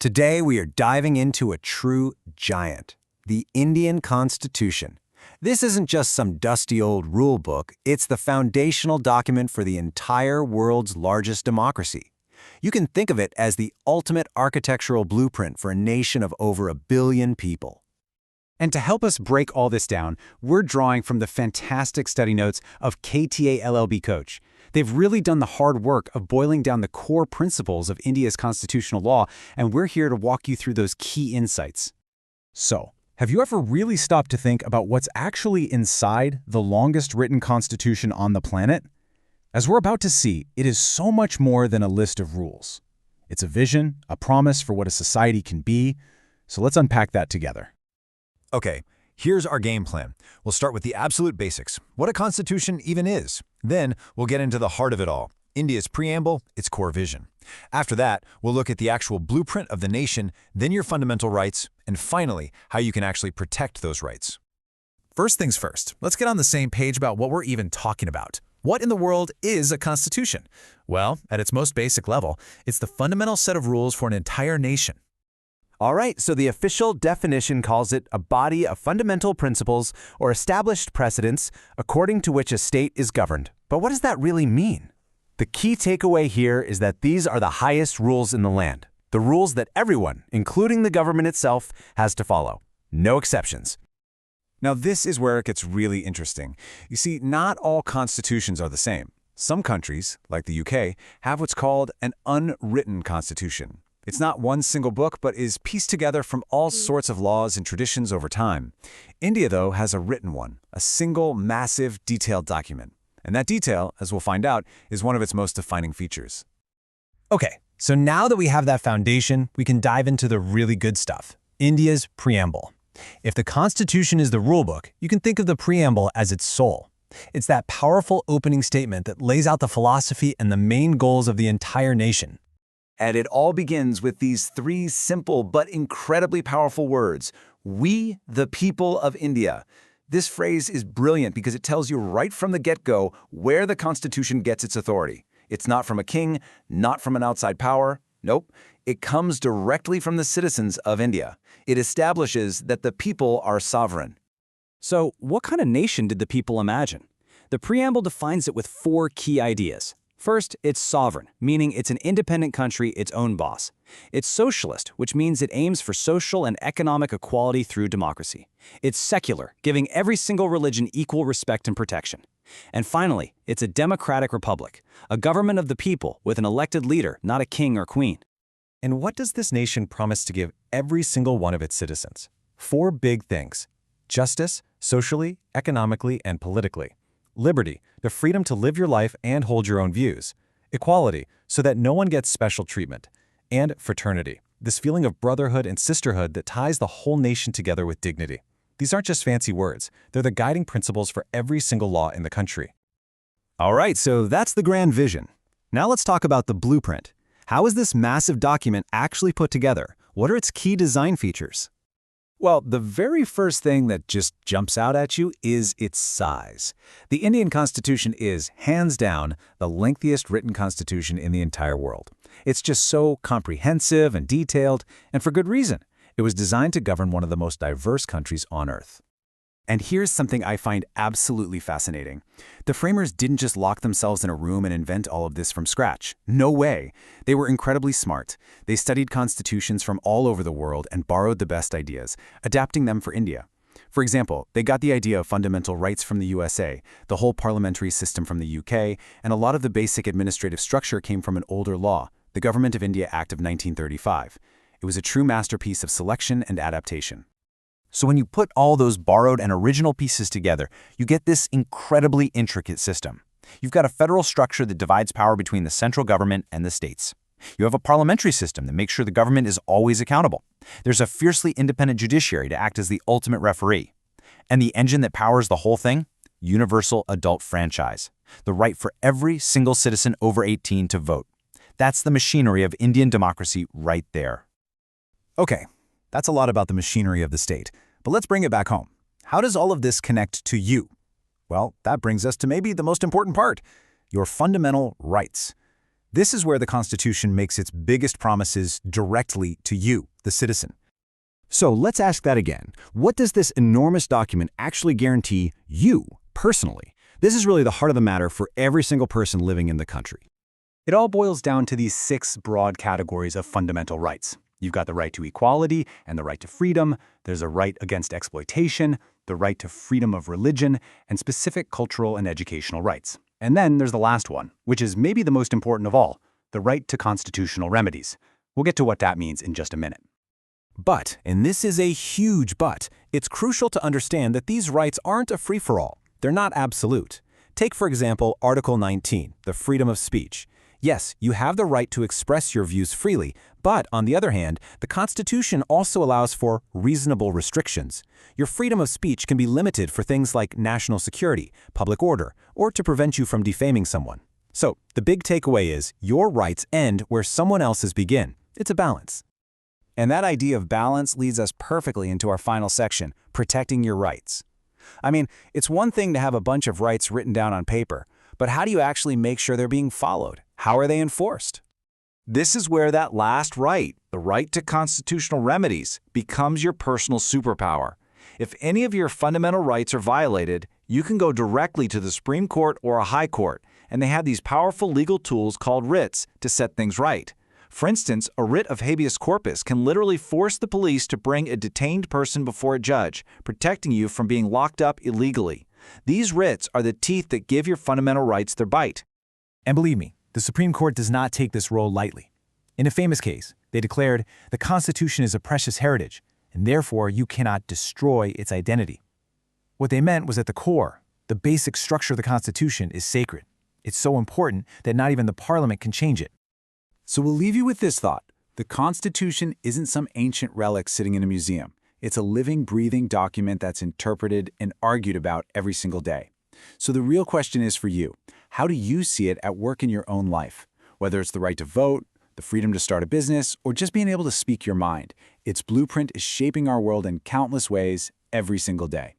Today, we are diving into a true giant, the Indian Constitution. This isn't just some dusty old rule book, it's the foundational document for the entire world's largest democracy. You can think of it as the ultimate architectural blueprint for a nation of over 1 billion people. And to help us break all this down, we're drawing from the fantastic study notes of KTA LLB Coach. They've really done the hard work of boiling down the core principles of India's constitutional law, and we're here to walk you through those key insights. So, have you ever really stopped to think about what's actually inside the longest written constitution on the planet? As we're about to see, it is so much more than a list of rules. It's a vision, a promise for what a society can be. So let's unpack that together. Okay, here's our game plan. We'll start with the absolute basics, what a constitution even is. Then we'll get into the heart of it all, India's preamble, its core vision. After that, we'll look at the actual blueprint of the nation, then your fundamental rights, and finally, how you can actually protect those rights. First things first, let's get on the same page about what we're even talking about. What in the world is a constitution? Well, at its most basic level, it's the fundamental set of rules for an entire nation. All right, so the official definition calls it a body of fundamental principles or established precedents according to which a state is governed. But what does that really mean? The key takeaway here is that these are the highest rules in the land, the rules that everyone, including the government itself, has to follow. No exceptions. Now this is where it gets really interesting. You see, not all constitutions are the same. Some countries, like the UK, have what's called an unwritten constitution. It's not one single book, but is pieced together from all sorts of laws and traditions over time. India, though, has a written one, a single, massive, detailed document. And that detail, as we'll find out, is one of its most defining features. Okay, so now that we have that foundation, we can dive into the really good stuff, India's preamble. If the Constitution is the rulebook, you can think of the preamble as its soul. It's that powerful opening statement that lays out the philosophy and the main goals of the entire nation. And it all begins with these 3 simple but incredibly powerful words, "We, the people of India." This phrase is brilliant because it tells you right from the get-go where the Constitution gets its authority. It's not from a king, not from an outside power. Nope. It comes directly from the citizens of India. It establishes that the people are sovereign. So, what kind of nation did the people imagine? The preamble defines it with 4 key ideas. First, it's sovereign, meaning it's an independent country, its own boss. It's socialist, which means it aims for social and economic equality through democracy. It's secular, giving every single religion equal respect and protection. And finally, it's a democratic republic, a government of the people with an elected leader, not a king or queen. And what does this nation promise to give every single one of its citizens? 4 big things: justice, socially, economically, and politically. Liberty, the freedom to live your life and hold your own views. Equality, so that no one gets special treatment. And fraternity, this feeling of brotherhood and sisterhood that ties the whole nation together with dignity. These aren't just fancy words, they're the guiding principles for every single law in the country. All right, so that's the grand vision. Now let's talk about the blueprint. How is this massive document actually put together? What are its key design features? Well, the very first thing that just jumps out at you is its size. The Indian Constitution is, hands down, the lengthiest written constitution in the entire world. It's just so comprehensive and detailed, and for good reason. It was designed to govern one of the most diverse countries on Earth. And here's something I find absolutely fascinating. The framers didn't just lock themselves in a room and invent all of this from scratch. No way. They were incredibly smart. They studied constitutions from all over the world and borrowed the best ideas, adapting them for India. For example, they got the idea of fundamental rights from the USA, the whole parliamentary system from the UK, and a lot of the basic administrative structure came from an older law, the Government of India Act of 1935. It was a true masterpiece of selection and adaptation. So when you put all those borrowed and original pieces together, you get this incredibly intricate system. You've got a federal structure that divides power between the central government and the states. You have a parliamentary system that makes sure the government is always accountable. There's a fiercely independent judiciary to act as the ultimate referee. And the engine that powers the whole thing? Universal adult franchise. The right for every single citizen over 18 to vote. That's the machinery of Indian democracy right there. Okay, that's a lot about the machinery of the state. But let's bring it back home. How does all of this connect to you? Well, that brings us to maybe the most important part, your fundamental rights. This is where the Constitution makes its biggest promises directly to you, the citizen. So let's ask that again. What does this enormous document actually guarantee you, personally? This is really the heart of the matter for every single person living in the country. It all boils down to these 6 broad categories of fundamental rights. You've got the right to equality and the right to freedom. There's a right against exploitation, the right to freedom of religion, and specific cultural and educational rights. And then there's the last one, which is maybe the most important of all, the right to constitutional remedies. We'll get to what that means in just a minute. But, and this is a huge but, it's crucial to understand that these rights aren't a free-for-all. They're not absolute. Take, for example, Article 19, the freedom of speech. Yes, you have the right to express your views freely, but on the other hand, the Constitution also allows for reasonable restrictions. Your freedom of speech can be limited for things like national security, public order, or to prevent you from defaming someone. So, the big takeaway is, your rights end where someone else's begin. It's a balance. And that idea of balance leads us perfectly into our final section, protecting your rights. I mean, it's one thing to have a bunch of rights written down on paper, but how do you actually make sure they're being followed? How are they enforced? This is where that last right, the right to constitutional remedies, becomes your personal superpower. If any of your fundamental rights are violated, you can go directly to the Supreme Court or a high court, and they have these powerful legal tools called writs to set things right. For instance, a writ of habeas corpus can literally force the police to bring a detained person before a judge, protecting you from being locked up illegally. These writs are the teeth that give your fundamental rights their bite. And believe me, the Supreme Court does not take this role lightly. In a famous case, they declared the Constitution is a precious heritage, and therefore you cannot destroy its identity. What they meant was at the core, the basic structure of the Constitution is sacred. It's so important that not even the Parliament can change it. So we'll leave you with this thought. The Constitution isn't some ancient relic sitting in a museum. It's a living, breathing document that's interpreted and argued about every single day. So the real question is for you, how do you see it at work in your own life? Whether it's the right to vote, the freedom to start a business, or just being able to speak your mind, its blueprint is shaping our world in countless ways every single day.